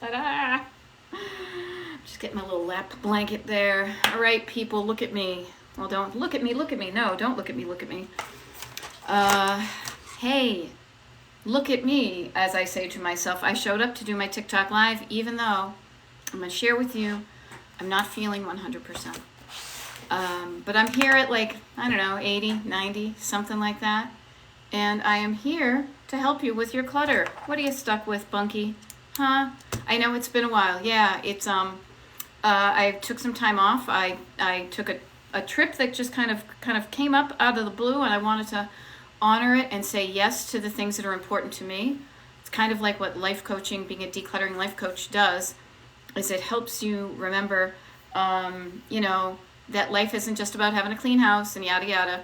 Ta-da! Just get my little lap blanket there. All right, people, look at me. Well, don't look at me, look at me. No, don't look at me, look at me. Hey, look at me, as I say to myself. I showed up to do my TikTok live, even though I'm going to share with you, I'm not feeling 100%. But I'm here at like, I don't know, 80, 90, something like that. And I am here to help you with your clutter. What are you stuck with, Bunky? Huh? I know it's been a while. Yeah, it's, I took some time off. I took a trip that just kind of came up out of the blue, and I wanted to honor it and say yes to the things that are important to me. It's kind of like what life coaching, being a decluttering life coach does, is it helps you remember, that life isn't just about having a clean house and yada yada.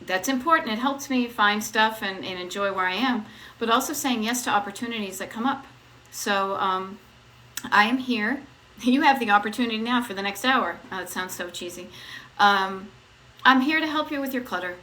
That's important. It helps me find stuff and enjoy where I am, but also saying yes to opportunities that come up. So I am here. You have the opportunity now for the next hour. Oh, it sounds so cheesy. I'm here to help you with your clutter.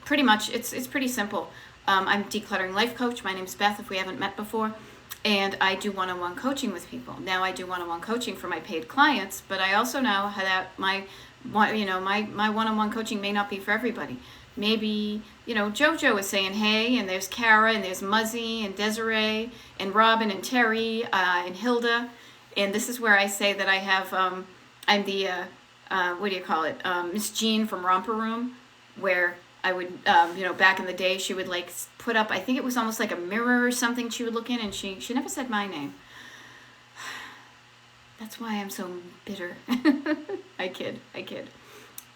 Pretty much, it's pretty simple. I'm Decluttering Life Coach. My name's Beth, if we haven't met before. And I do one-on-one coaching with people. Now I do one-on-one coaching for my paid clients, but I also know that my one-on-one coaching may not be for everybody. Maybe, JoJo is saying hey, and there's Kara, and there's Muzzy, and Desiree, and Robin, and Terry, and Hilda. And this is where I say that I have, I'm the, what do you call it, Miss Jean from Romper Room, where I would, back in the day, she would like put up, I think it was almost like a mirror or something she would look in, and she never said my name. That's why I'm so bitter. I kid.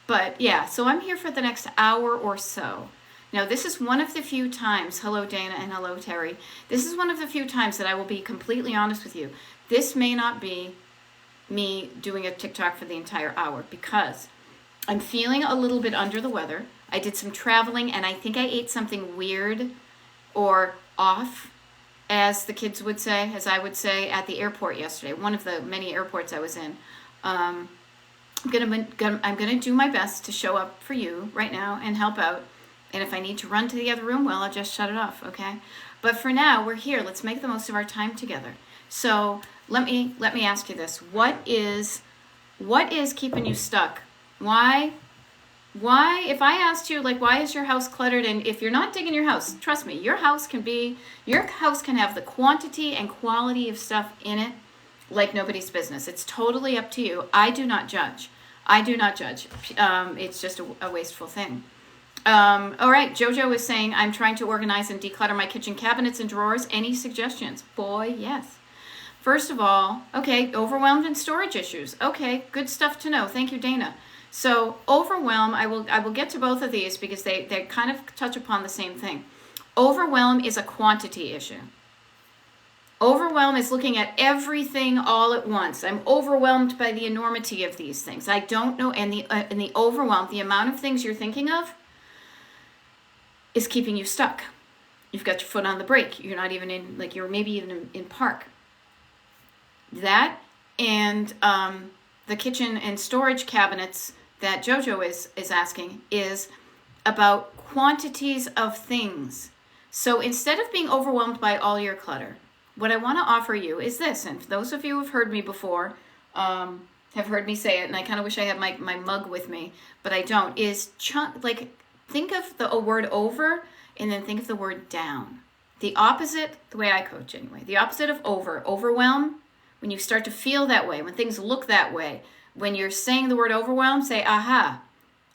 But yeah, so I'm here for the next hour or so. Now, this is one of the few times, hello Dana and hello Terry, this is one of the few times that I will be completely honest with you. This may not be me doing a TikTok for the entire hour because I'm feeling a little bit under the weather. I did some traveling and I think I ate something weird or off, as the kids would say, as I would say, at the airport yesterday, one of the many airports I was in. I'm gonna do my best to show up for you right now and help out. And if I need to run to the other room, well, I'll just shut it off, okay? But for now, we're here. Let's make the most of our time together. So let me ask you this: what is keeping you stuck? Why? If I asked you, like, why is your house cluttered? And if you're not digging your house, trust me, your house can have the quantity and quality of stuff in it like nobody's business. It's totally up to you. I do not judge. It's just a wasteful thing. All right, JoJo is saying, I'm trying to organize and declutter my kitchen cabinets and drawers. Any suggestions? Boy, yes. First of all, okay, overwhelmed and storage issues. Okay, good stuff to know. Thank you, Dana. So overwhelm, I will get to both of these because they kind of touch upon the same thing. Overwhelm is a quantity issue. Overwhelm is looking at everything all at once. I'm overwhelmed by the enormity of these things. I don't know, and the overwhelm, the amount of things you're thinking of, is keeping you stuck. You've got your foot on the brake. You're not even in, like, you're maybe even in park. That and the kitchen and storage cabinets that JoJo is asking is about quantities of things. So instead of being overwhelmed by all your clutter, what I want to offer you is this, and those of you who have heard me before have heard me say it, and I kind of wish I had my mug with me, but I don't, is think of a word over and then think of the word down. The opposite, the way I coach anyway, the opposite of overwhelm, when you start to feel that way, when things look that way, when you're saying the word overwhelm, say, aha,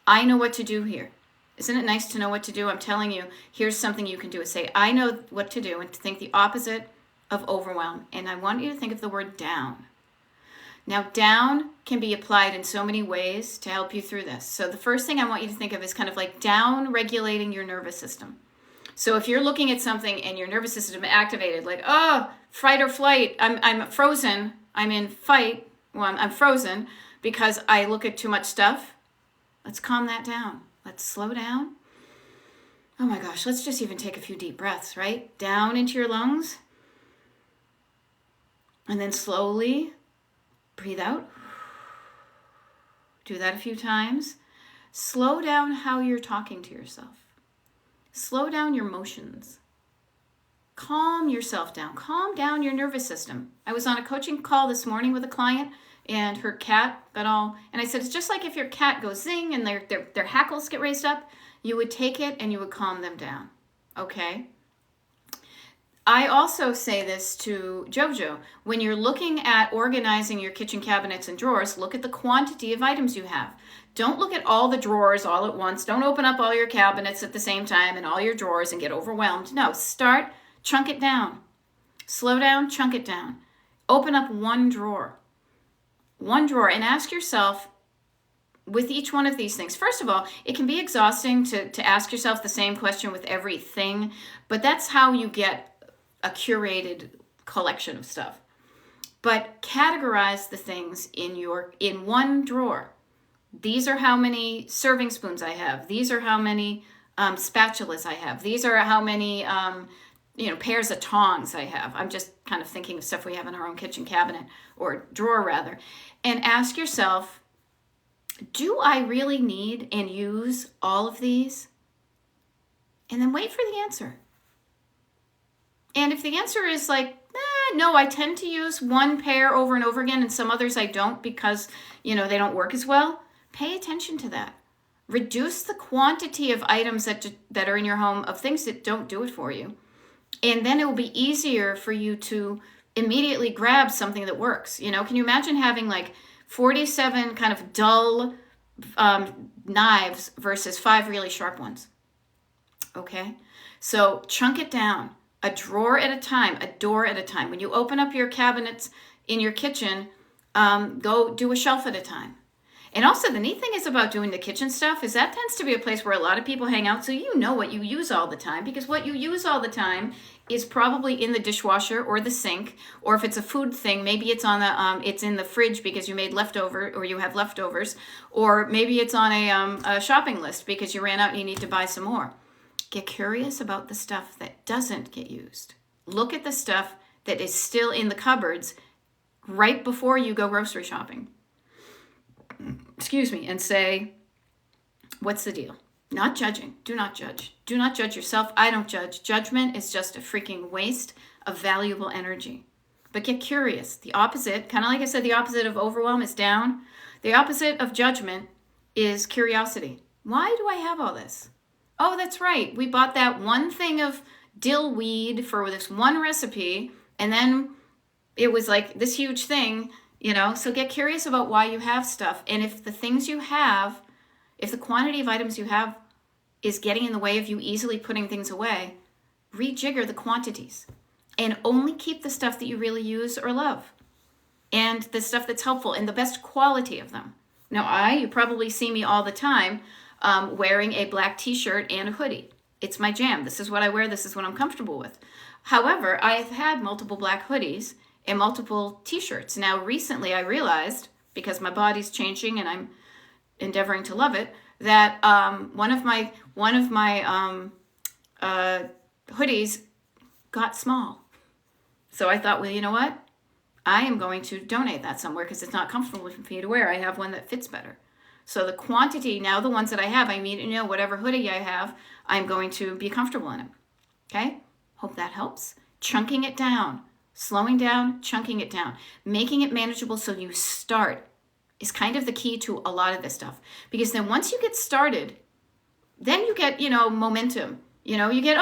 I know what to do here. Isn't it nice to know what to do? I'm telling you, here's something you can do. Say, I know what to do, and to think the opposite of overwhelm. And I want you to think of the word down. Now, down can be applied in so many ways to help you through this. So the first thing I want you to think of is kind of like down regulating your nervous system. So if you're looking at something and your nervous system is activated, like, oh, fight or flight, I'm frozen, I'm in fight, well, I'm frozen because I look at too much stuff, let's calm that down. Let's slow down. Oh my gosh, let's just even take a few deep breaths, right? Down into your lungs. And then slowly breathe out. Do that a few times. Slow down how you're talking to yourself. Slow down your motions. calm yourself down. Calm down your nervous system. I was on a coaching call this morning with a client, and her cat got all, and I said, it's just like if your cat goes zing and their hackles get raised up, you would take it and you would calm them down. Okay? I also say this to Jojo. When you're looking at organizing your kitchen cabinets and drawers, look at the quantity of items you have. Don't look at all the drawers all at once. Don't open up all your cabinets at the same time and all your drawers and get overwhelmed. No, chunk it down. Slow down, chunk it down. Open up one drawer, and ask yourself, with each one of these things, first of all, it can be exhausting to ask yourself the same question with everything, but that's how you get a curated collection of stuff. But categorize the things in one drawer. These are how many serving spoons I have. These are how many spatulas I have. These are how many pairs of tongs I have. I'm just kind of thinking of stuff we have in our own kitchen cabinet, or drawer rather. And ask yourself, do I really need and use all of these? And then wait for the answer. And if the answer is like, no, I tend to use one pair over and over again, and some others I don't because, they don't work as well, pay attention to that. Reduce the quantity of items that are in your home of things that don't do it for you. And then it will be easier for you to immediately grab something that works. Can you imagine having like 47 kind of dull knives versus 5 really sharp ones? Okay? So chunk it down. A drawer at a time, a door at a time. When you open up your cabinets in your kitchen, go do a shelf at a time. And also the neat thing is about doing the kitchen stuff is that tends to be a place where a lot of people hang out, so you know what you use all the time, because what you use all the time is probably in the dishwasher or the sink, or if it's a food thing, maybe it's on it's in the fridge because you made leftover or you have leftovers, or maybe it's on a shopping list because you ran out and you need to buy some more. Get curious about the stuff that doesn't get used. Look at the stuff that is still in the cupboards right before you go grocery shopping. And say, what's the deal? Not judging. Do not judge. Do not judge yourself. I don't judge. Judgment is just a freaking waste of valuable energy. But get curious. The opposite, kind of like I said, the opposite of overwhelm is down. The opposite of judgment is curiosity. Why do I have all this? Oh, that's right. We bought that one thing of dill weed for this one recipe, and then it was like this huge thing, So get curious about why you have stuff. And if the things you have, if the quantity of items you have is getting in the way of you easily putting things away, rejigger the quantities. And only keep the stuff that you really use or love. And the stuff that's helpful and the best quality of them. Now, you probably see me all the time wearing a black t-shirt and a hoodie. It's my jam. This is what I wear. This is what I'm comfortable with. However, I've had multiple black hoodies and multiple t-shirts. Now, recently I realized, because my body's changing and I'm endeavoring to love it, that one of my hoodies got small. So I thought, well, you know what? I am going to donate that somewhere because it's not comfortable for me to wear. I have one that fits better. So the quantity, now the ones that I have, whatever hoodie I have, I'm going to be comfortable in it. Okay? Hope that helps. Chunking it down. Slowing down, chunking it down. Making it manageable so you start is kind of the key to a lot of this stuff. Because then once you get started, then you get, momentum. You get,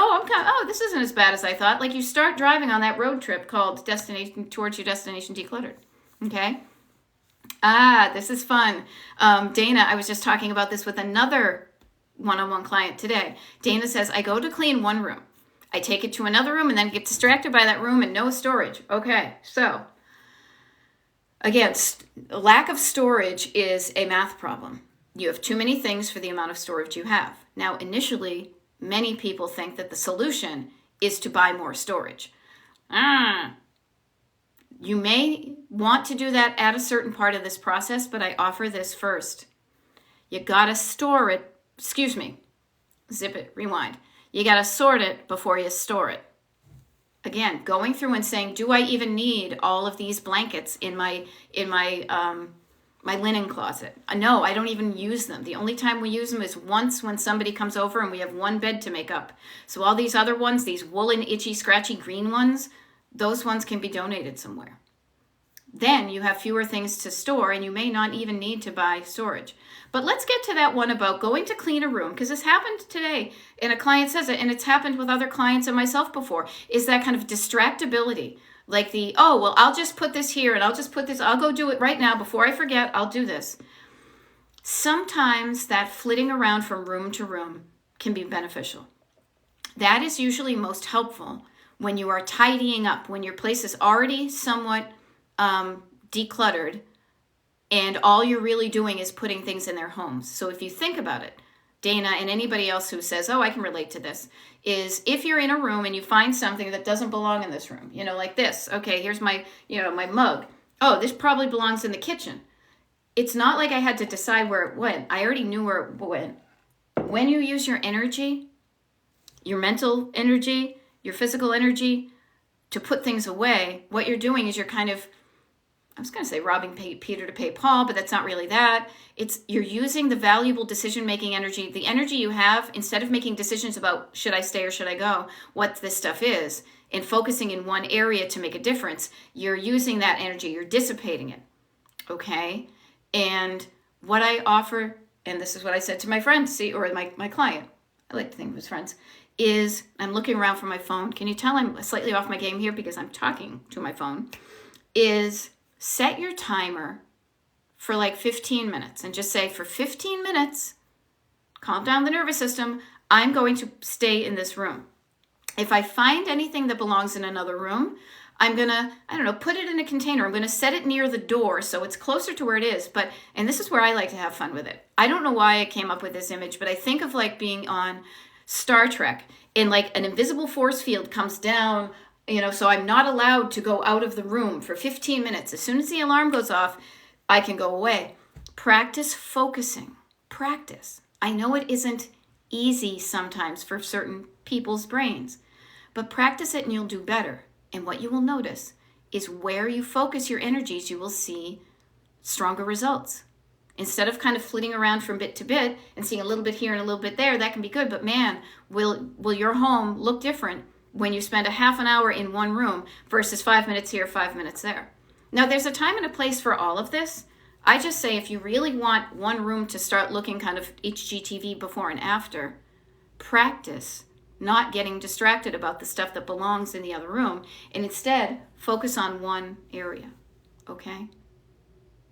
this isn't as bad as I thought. Like you start driving on that road trip called Towards Your Destination Decluttered. Okay? This is fun. Dana, I was just talking about this with another one-on-one client today. Dana says, I go to clean one room. I take it to another room and then get distracted by that room and no storage. Okay, so again, lack of storage is a math problem. You have too many things for the amount of storage you have. Now, initially, many people think that the solution is to buy more storage. You may want to do that at a certain part of this process, but I offer this first. You gotta store it, zip it, rewind. You gotta sort it before you store it. Again, going through and saying, do I even need all of these blankets in my My linen closet. No, I don't even use them. The only time we use them is once when somebody comes over and we have one bed to make up. So all these other ones, these woolen, itchy, scratchy green ones, those ones can be donated somewhere. Then you have fewer things to store and you may not even need to buy storage. But let's get to that one about going to clean a room, because this happened today and a client says it, and it's happened with other clients and myself before, is that kind of distractibility. Like I'll just put this here and I'll just put this, I'll go do it right now before I forget, I'll do this. Sometimes that flitting around from room to room can be beneficial. That is usually most helpful when you are tidying up, when your place is already somewhat decluttered and all you're really doing is putting things in their homes. So if you think about it, Dana and anybody else who says, oh, I can relate to this, is if you're in a room and you find something that doesn't belong in this room, like this. Okay, here's my mug. Oh, this probably belongs in the kitchen. It's not like I had to decide where it went. I already knew where it went. When you use your energy, your mental energy, your physical energy to put things away, what you're doing is you're kind of, I was going to say robbing Peter to pay Paul, but that's not really that. You're using the valuable decision-making energy, the energy you have, instead of making decisions about should I stay or should I go, what this stuff is, and focusing in one area to make a difference. You're using that energy, you're dissipating it, okay? And what I offer, and this is what I said to my friend, or my client, I like to think of his friends, is I'm looking around for my phone. Can you tell I'm slightly off my game here because I'm talking to my phone? Is set your timer for like 15 minutes and just say for 15 minutes, calm down the nervous system, I'm going to stay in this room. If I find anything that belongs in another room, I'm going to, put it in a container. I'm going to set it near the door so it's closer to where it is. And this is where I like to have fun with it. I don't know why I came up with this image, but I think of like being on Star Trek and like an invisible force field comes down, so I'm not allowed to go out of the room for 15 minutes. As soon as the alarm goes off, I can go away. Practice focusing. Practice. I know it isn't easy sometimes for certain people's brains, but practice it and you'll do better. And what you will notice is where you focus your energies, you will see stronger results. Instead of kind of flitting around from bit to bit and seeing a little bit here and a little bit there, that can be good. But man, will your home look different when you spend a half an hour in one room versus 5 minutes here, 5 minutes there. Now, there's a time and a place for all of this. I just say if you really want one room to start looking kind of HGTV before and after, practice not getting distracted about the stuff that belongs in the other room and instead focus on one area, okay?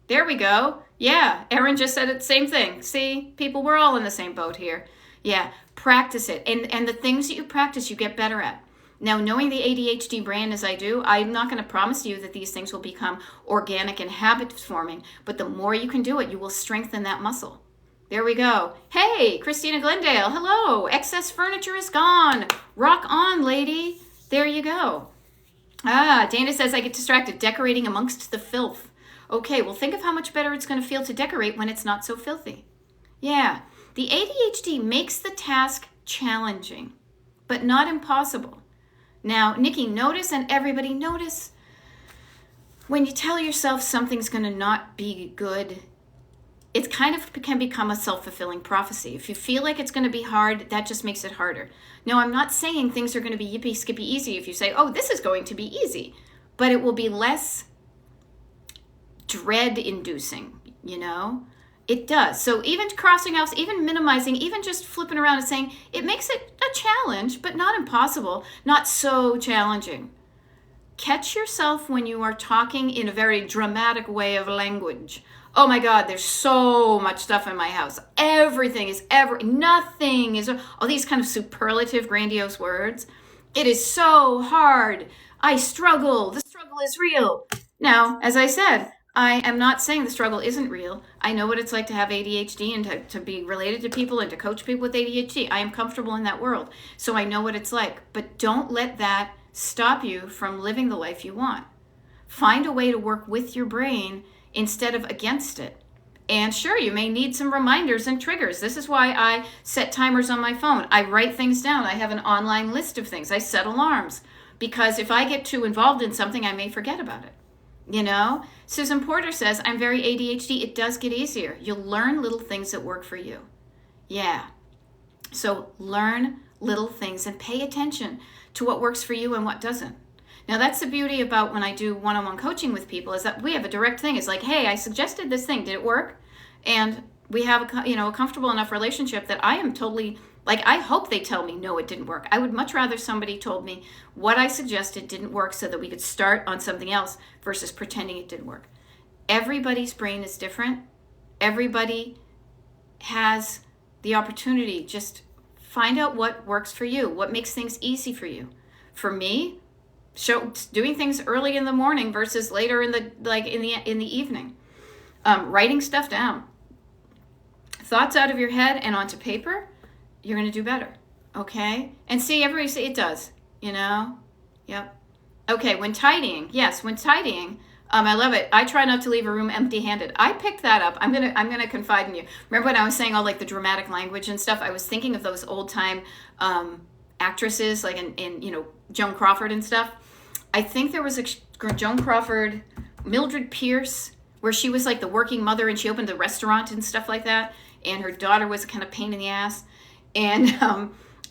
There we go. Yeah, Erin just said it, same thing. See, people, we're all in the same boat here. Yeah, practice it. And the things that you practice, you get better at. Now, knowing the ADHD brand as I do, I'm not going to promise you that these things will become organic and habit forming, but the more you can do it, you will strengthen that muscle. There we go. Hey, Christina Glendale, hello. Excess furniture is gone. Rock on, lady. There you go. Dana says I get distracted decorating amongst the filth. Okay, well, think of how much better it's going to feel to decorate when it's not so filthy. Yeah, the ADHD makes the task challenging, but not impossible. Now, Nikki, notice, and everybody notice, when you tell yourself something's going to not be good, it kind of can become a self-fulfilling prophecy. If you feel like it's going to be hard, that just makes it harder. Now, I'm not saying things are going to be yippee skippy easy if you say, oh, this is going to be easy, but it will be less dread-inducing, It does. So even crossing out, even minimizing, even just flipping around and saying, it makes it a challenge, but not impossible, not so challenging. Catch yourself when you are talking in a very dramatic way of language. Oh my God, there's so much stuff in my house. Nothing is, all these kind of superlative, grandiose words. It is so hard. I struggle. The struggle is real. Now, as I said, I am not saying the struggle isn't real. I know what it's like to have ADHD and to be related to people and to coach people with ADHD. I am comfortable in that world, so I know what it's like. But don't let that stop you from living the life you want. Find a way to work with your brain instead of against it. And sure, you may need some reminders and triggers. This is why I set timers on my phone. I write things down. I have an online list of things. I set alarms because if I get too involved in something, I may forget about it. You know, Susan Porter says, I'm very ADHD. It does get easier. You'll learn little things that work for you. Yeah. So learn little things and pay attention to what works for you and what doesn't. Now, that's the beauty about when I do one-on-one coaching with people, is that we have a direct thing. It's like, hey, I suggested this thing. Did it work? And we have a comfortable enough relationship that I am totally, like, I hope they tell me, no, it didn't work. I would much rather somebody told me what I suggested didn't work so that we could start on something else versus pretending it didn't work. Everybody's brain is different. Everybody has the opportunity. Just find out what works for you, what makes things easy for you. For me, doing things early in the morning versus later in the evening. Writing stuff down. Thoughts out of your head and onto paper, you're going to do better. Okay? And see, everybody say it does. You know? Yep. Okay, when tidying. Yes, when tidying. I love it. I try not to leave a room empty-handed. I picked that up. I'm gonna confide in you. Remember when I was saying all like the dramatic language and stuff? I was thinking of those old-time actresses, like in Joan Crawford and stuff. I think there was a Joan Crawford, Mildred Pierce, where she was like the working mother and she opened the restaurant and stuff like that. And her daughter was a kind of pain in the ass. And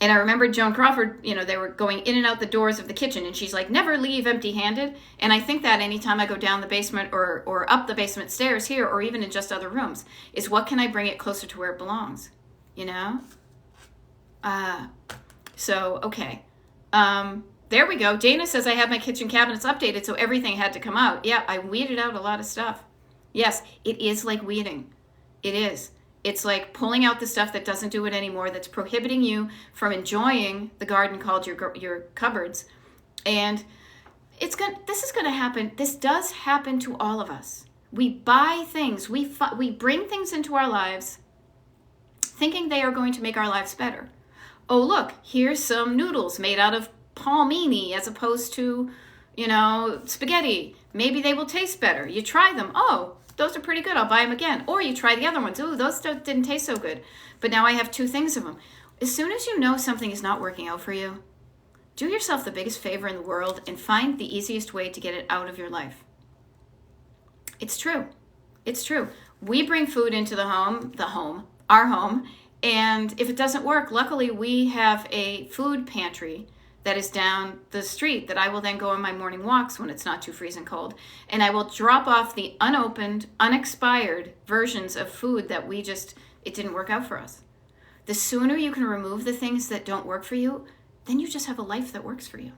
I remember Joan Crawford, they were going in and out the doors of the kitchen and she's like, never leave empty-handed. And I think that anytime I go down the basement or up the basement stairs here, or even in just other rooms, is what can I bring it closer to where it belongs, So, okay. There we go. Dana says I have my kitchen cabinets updated, so everything had to come out. Yeah, I weeded out a lot of stuff. Yes, it is like weeding. It is. It's like pulling out the stuff that doesn't do it anymore, that's prohibiting you from enjoying the garden called your cupboards. And this is going to happen. This does happen to all of us. We buy things. We bring things into our lives thinking they are going to make our lives better. Oh, look, here's some noodles made out of palmini as opposed to, spaghetti. Maybe they will taste better. You try them. Oh, those are pretty good. I'll buy them again. Or you try the other ones. Oh, those didn't taste so good. But now I have 2 things of them. As soon as you know something is not working out for you, do yourself the biggest favor in the world and find the easiest way to get it out of your life. It's true. It's true. We bring food into our home, and if it doesn't work, luckily we have a food pantry that is down the street that I will then go on my morning walks when it's not too freezing cold. And I will drop off the unopened, unexpired versions of food that it didn't work out for us. The sooner you can remove the things that don't work for you, then you just have a life that works for you.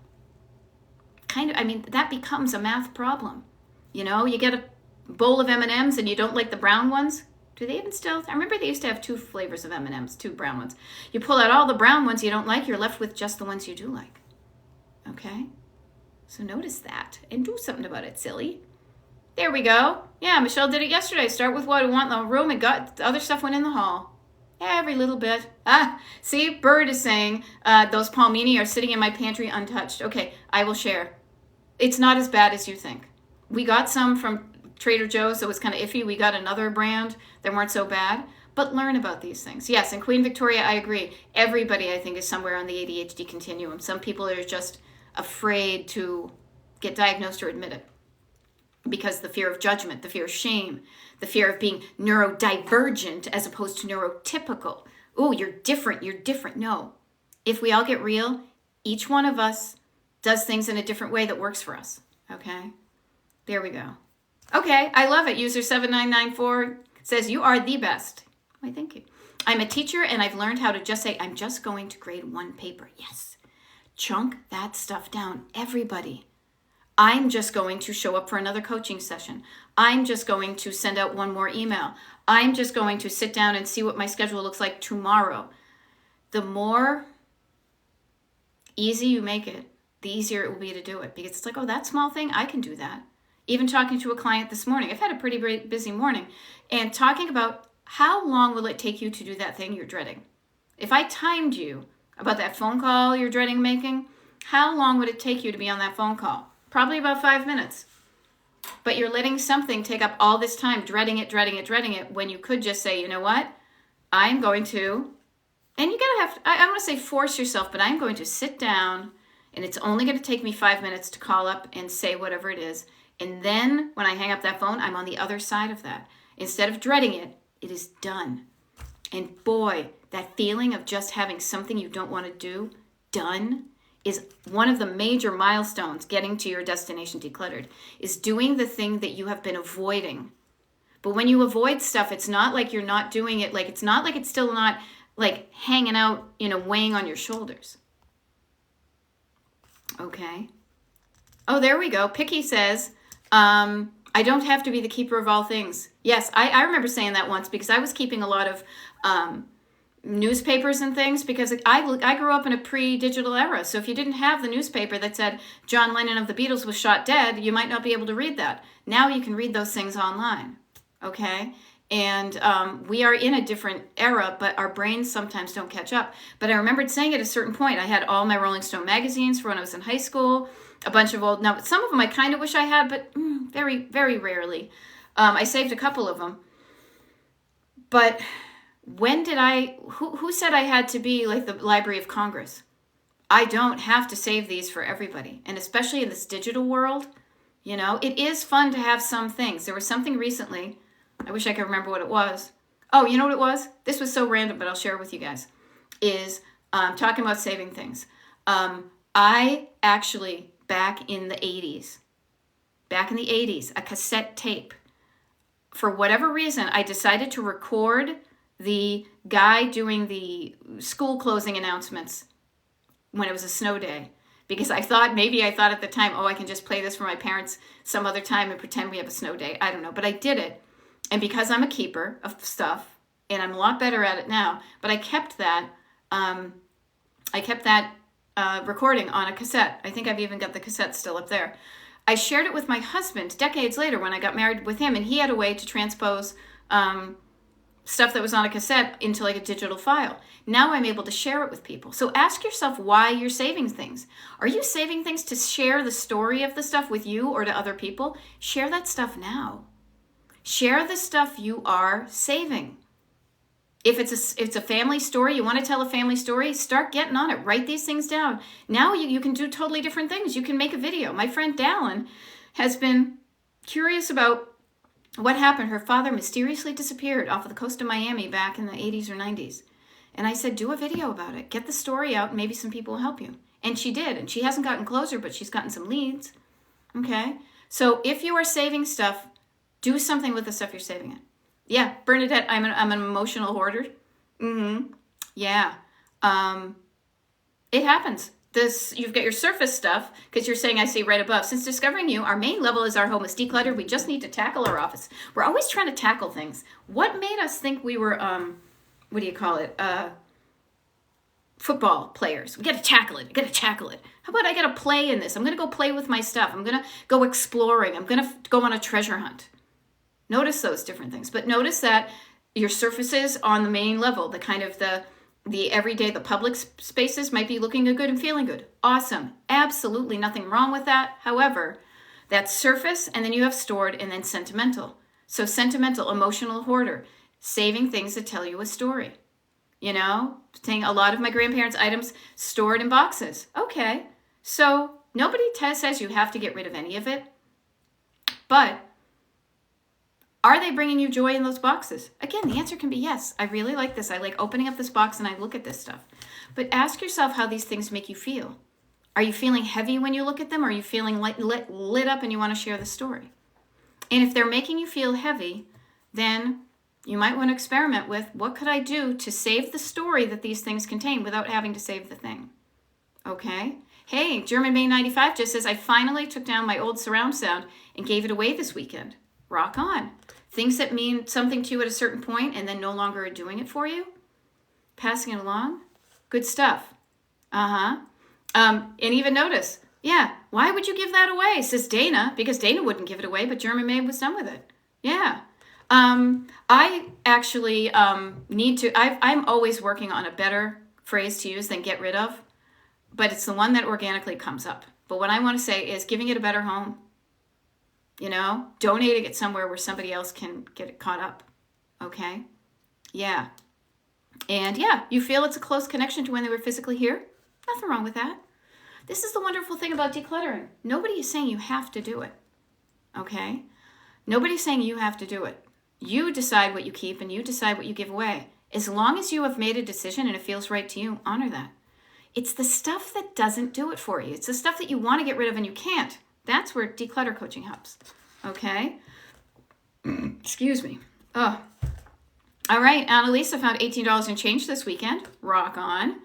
That becomes a math problem. You get a bowl of M&Ms and you don't like the brown ones. Do they even still? I remember they used to have 2 flavors of M&Ms, 2 brown ones. You pull out all the brown ones you don't like, you're left with just the ones you do like. Okay? So notice that and do something about it, silly. There we go. Yeah, Michelle did it yesterday. Start with what we want in the room and got the other stuff went in the hall. Every little bit. See, Bird is saying those palmini are sitting in my pantry untouched. Okay, I will share. It's not as bad as you think. We got some from Trader Joe's that was kind of iffy. We got another brand that weren't so bad. But learn about these things. Yes, and Queen Victoria, I agree. Everybody, I think, is somewhere on the ADHD continuum. Some people are just afraid to get diagnosed or admit it because the fear of judgment, the fear of shame, the fear of being neurodivergent as opposed to neurotypical. Oh, you're different. No. If we all get real, each one of us does things in a different way that works for us. Okay? There we go. Okay, I love it. User 7994 says, you are the best. Why, thank you. I'm a teacher and I've learned how to just say, I'm just going to grade 1 paper. Yes. Chunk that stuff down. Everybody. I'm just going to show up for another coaching session. I'm just going to send out 1 more email. I'm just going to sit down and see what my schedule looks like tomorrow. The more easy you make it, the easier it will be to do it. Because it's like, oh, that small thing, I can do that. Even talking to a client this morning. I've had a pretty busy morning. And talking about how long will it take you to do that thing you're dreading? If I timed you about that phone call you're dreading making, how long would it take you to be on that phone call? Probably about 5 minutes. But you're letting something take up all this time, dreading it, when you could just say, you know what? I'm going to, and you gotta I don't want to say force yourself, but I'm going to sit down, and it's only going to take me 5 minutes to call up and say whatever it is, And then when I hang up that phone, I'm on the other side of that. Instead of dreading it, it is done. And boy, that feeling of just having something you don't want to do done is one of the major milestones getting to your destination decluttered, is doing the thing that you have been avoiding. But when you avoid stuff, it's not like you're not doing it. Like, it's not like it's still not like hanging out, weighing on your shoulders. Okay. Oh, there we go. Picky says, I don't have to be the keeper of all things. Yes, I remember saying that once because I was keeping a lot of newspapers and things because I grew up in a pre-digital era. So if you didn't have the newspaper that said John Lennon of the Beatles was shot dead, you might not be able to read that. Now you can read those things online. Okay? And we are in a different era, but our brains sometimes don't catch up. But I remembered saying at a certain point, I had all my Rolling Stone magazines for when I was in high school, a bunch of old, now some of them I kind of wish I had, but very, very rarely. I saved a couple of them. But when did who said I had to be like the Library of Congress? I don't have to save these for everybody. And especially in this digital world, it is fun to have some things. There was something recently, I wish I could remember what it was. Oh, you know what it was? This was so random, but I'll share it with you guys. Is talking about saving things. I actually, back in the 80s, a cassette tape, for whatever reason, I decided to record the guy doing the school closing announcements when it was a snow day. Because I thought at the time, I can just play this for my parents some other time and pretend we have a snow day. I don't know, but I did it. And because I'm a keeper of stuff, and I'm a lot better at it now, but I kept that recording on a cassette. I think I've even got the cassette still up there. I shared it with my husband decades later when I got married with him, and he had a way to transpose stuff that was on a cassette into like a digital file. Now I'm able to share it with people. So ask yourself why you're saving things. Are you saving things to share the story of the stuff with you or to other people? Share that stuff now. Share the stuff you are saving. If it's a family story, you want to tell a family story, start getting on it. Write these things down. Now you can do totally different things. You can make a video. My friend Dallin has been curious about what happened. Her father mysteriously disappeared off of the coast of Miami back in the 80s or 90s. And I said, do a video about it. Get the story out. Maybe some people will help you. And she did. And she hasn't gotten closer, but she's gotten some leads. Okay? So if you are saving stuff, do something with the stuff you're saving it. Yeah, Bernadette, I'm an emotional hoarder. Yeah. It happens. You've got your surface stuff, because you're saying, I see right above. Since discovering you, our main level is our home is decluttered. We just need to tackle our office. We're always trying to tackle things. What made us think we were, football players? We got to tackle it. How about I got to play in this? I'm going to go play with my stuff. I'm going to go exploring. I'm going to go on a treasure hunt. Notice those different things. But notice that your surfaces on the main level, the kind of the everyday, the public spaces might be looking good and feeling good. Awesome. Absolutely nothing wrong with that. However, that's surface, and then you have stored, and then sentimental. So sentimental, emotional hoarder, saving things that tell you a story. Saying a lot of my grandparents' items stored in boxes. Okay. So nobody says you have to get rid of any of it. But are they bringing you joy in those boxes? Again, the answer can be yes. I really like this. I like opening up this box and I look at this stuff. But ask yourself how these things make you feel. Are you feeling heavy when you look at them? Or are you feeling lit up and you want to share the story? And if they're making you feel heavy, then you might want to experiment with, what could I do to save the story that these things contain without having to save the thing? Okay? Hey, German May 95 just says, I finally took down my old surround sound and gave it away this weekend. Rock on. Things that mean something to you at a certain point and then no longer are doing it for you. Passing it along. Good stuff. And even notice, why would you give that away? Says Dana, because Dana wouldn't give it away, but German May was done with it. Yeah. I actually I'm always working on a better phrase to use than get rid of, but it's the one that organically comes up. But what I want to say is giving it a better home. Donating it somewhere where somebody else can get it caught up. Okay? Yeah. And you feel it's a close connection to when they were physically here? Nothing wrong with that. This is the wonderful thing about decluttering. Nobody is saying you have to do it. okay? Nobody's saying you have to do it. You decide what you keep and you decide what you give away. As long as you have made a decision and it feels right to you, honor that. It's the stuff that doesn't do it for you. It's the stuff that you want to get rid of and you can't. That's where declutter coaching helps. Okay? Excuse me. Oh. All right, Annalisa found $18 in change this weekend. Rock on.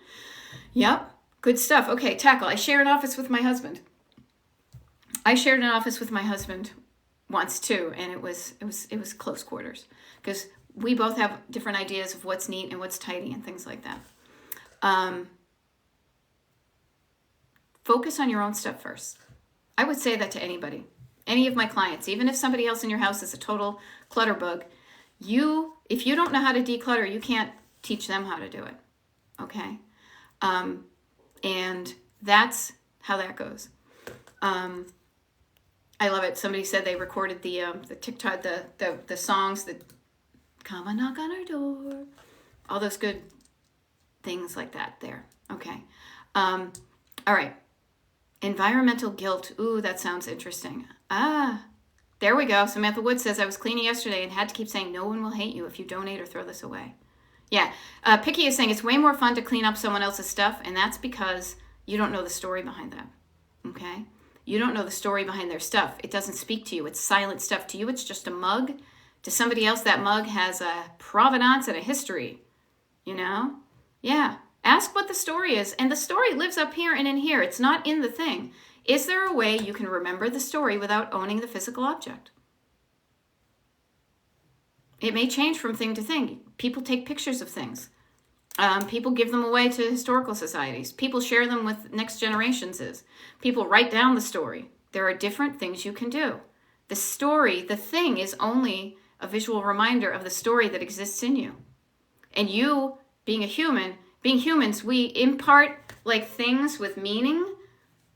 Yep, good stuff. Okay, tackle. I share an office with my husband. I shared an office with my husband once too, and it was close quarters because we both have different ideas of what's neat and what's tidy and things like that. Focus on your own stuff first. I would say that to anybody, any of my clients, even if somebody else in your house is a total clutter bug, if you don't know how to declutter, you can't teach them how to do it. Okay? And that's how that goes. I love it. Somebody said they recorded the TikTok, the songs that come and knock on our door, all those good things like that there. Okay. All right. Environmental guilt. Ooh, that sounds interesting. There we go. Samantha Wood says, I was cleaning yesterday and had to keep saying, no one will hate you if you donate or throw this away. Yeah. Picky is saying it's way more fun to clean up someone else's stuff, and that's because you don't know the story behind that. Okay? You don't know the story behind their stuff. It doesn't speak to you. It's silent stuff. To you, it's just a mug. To somebody else, that mug has a provenance and a history. You know? Yeah. Ask what the story is. And the story lives up here and in here. It's not in the thing. Is there a way you can remember the story without owning the physical object? It may change from thing to thing. People take pictures of things. People give them away to historical societies. People share them with next generations. People write down the story. There are different things you can do. The story, the thing, is only a visual reminder of the story that exists in you. And you, being humans, we impart like things with meaning.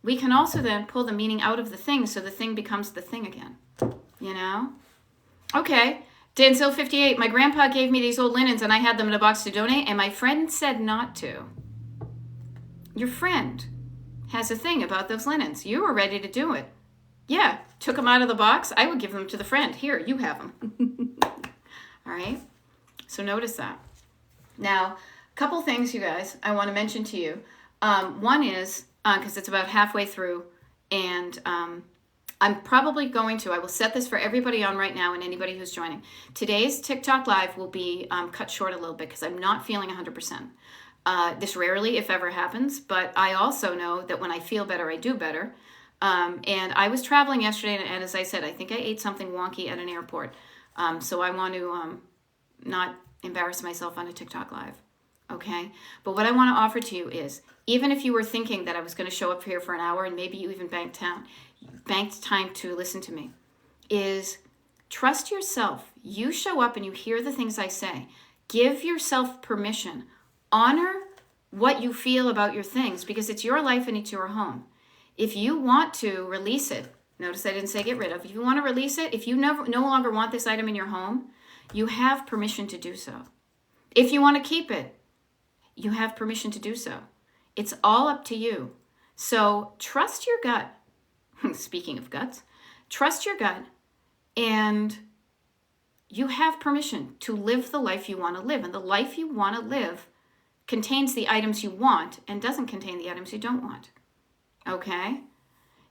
We can also then pull the meaning out of the thing so the thing becomes the thing again. You know? Okay. Denzel 58, my grandpa gave me these old linens and I had them in a box to donate and my friend said not to. Your friend has a thing about those linens. You were ready to do it. Yeah, took them out of the box. I would give them to the friend. Here, you have them. All right? So notice that. Now, a couple things, you guys, I want to mention to you. One is, because it's about halfway through, and I'm probably I will set this for everybody on right now and anybody who's joining. Today's TikTok Live will be cut short a little bit because I'm not feeling 100%. This rarely, if ever, happens, but I also know that when I feel better, I do better. And I was traveling yesterday, and as I said, I think I ate something wonky at an airport. So I want to not embarrass myself on a TikTok Live. Okay? But what I want to offer to you is, even if you were thinking that I was going to show up here for an hour and maybe you even banked time to listen to me, is trust yourself. You show up and you hear the things I say. Give yourself permission. Honor what you feel about your things because it's your life and it's your home. If you want to release it, notice I didn't say get rid of. If you want to release it, if you no longer want this item in your home, you have permission to do so. If you want to keep it, you have permission to do so. It's all up to you. So trust your gut. Speaking of guts, trust your gut, and you have permission to live the life you want to live. And the life you want to live contains the items you want and doesn't contain the items you don't want. Okay?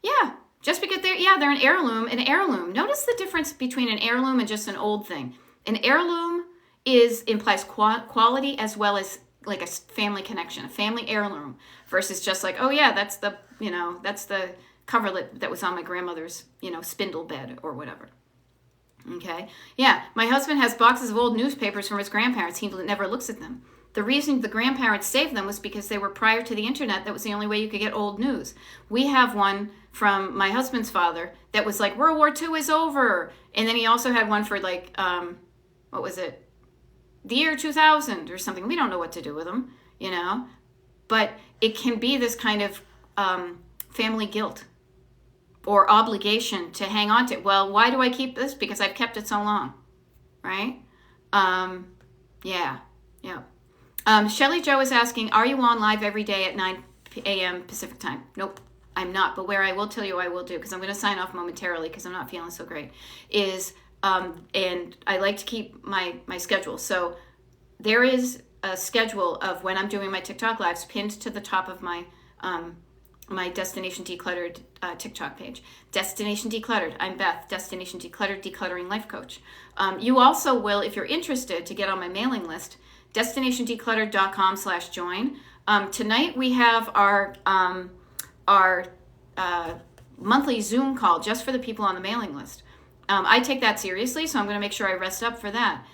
Yeah. Just because they're an heirloom. An heirloom. Notice the difference between an heirloom and just an old thing. An heirloom implies quality as well as like a family connection, a family heirloom, versus just like, oh yeah, that's the coverlet that was on my grandmother's, spindle bed or whatever. Okay? Yeah, my husband has boxes of old newspapers from his grandparents. He never looks at them. The reason the grandparents saved them was because they were prior to the internet. That was the only way you could get old news. We have one from my husband's father that was like, World War II is over. And then he also had one for like, what was it? The year 2000 or something. We don't know what to do with them, But it can be this kind of family guilt or obligation to hang on to it. Well, why do I keep this? Because I've kept it so long, right? Yeah. Shelly Joe is asking, are you on live every day at 9 a.m. Pacific time? Nope, I'm I'm not, but where I will tell you I will do, because I'm going to sign off momentarily because I'm not feeling so great, is, and I like to keep my schedule. So there is a schedule of when I'm doing my TikTok lives pinned to the top of my my Destination Decluttered TikTok page. Destination Decluttered. I'm Beth, Destination Decluttered, Decluttering Life Coach. You also will, if you're interested to get on my mailing list, destinationdecluttered.com/join. Tonight we have our monthly Zoom call just for the people on the mailing list. I take that seriously, so I'm going to make sure I rest up for that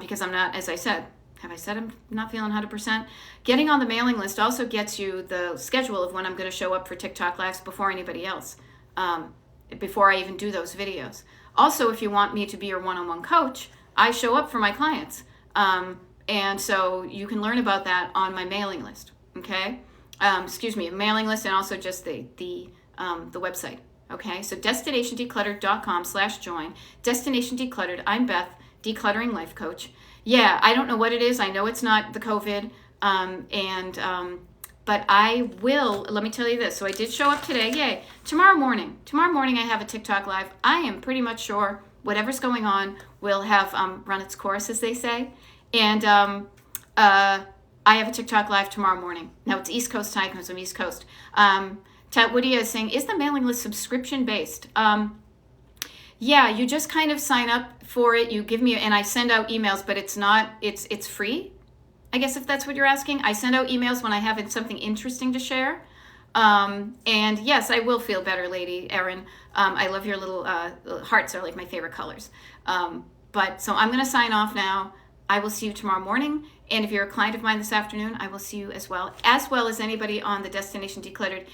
because I'm not, as I said, have I said I'm not feeling 100%? Getting on the mailing list also gets you the schedule of when I'm going to show up for TikTok Lives before anybody else, before I even do those videos. Also, if you want me to be your one-on-one coach, I show up for my clients. And so you can learn about that on my mailing list, okay? Excuse me, a mailing list, and also just the website, okay? So destinationdecluttered.com/join. Destination Decluttered. I'm Beth, Decluttering Life Coach. Yeah, I don't know what it is. I know it's not the COVID, but I will, let me tell you this. So I did show up today, yay. Tomorrow morning I have a TikTok live. I am pretty much sure whatever's going on will have run its course, as they say. And I have a TikTok live tomorrow morning. Now it's East Coast time because I'm East Coast. Woodia is saying, is the mailing list subscription based? Yeah, you just kind of sign up for it. You give me, and I send out emails, but it's not, it's free. I guess if that's what you're asking. I send out emails when I have something interesting to share. And yes, I will feel better, Lady Erin. I love your little hearts are like my favorite colors. But so I'm going to sign off now. I will see you tomorrow morning. And if you're a client of mine this afternoon, I will see you as well as anybody on the Destination Decluttered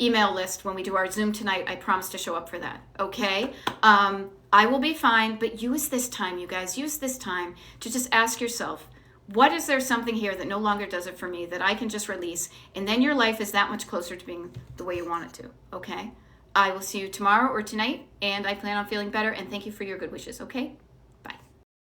email list when we do our Zoom tonight. I promise to show up for that. Okay. I will be fine, but use this time, you guys, use this time to just ask yourself, what is there something here that no longer does it for me that I can just release? And then your life is that much closer to being the way you want it to. Okay. I will see you tomorrow or tonight, and I plan on feeling better, and thank you for your good wishes. Okay.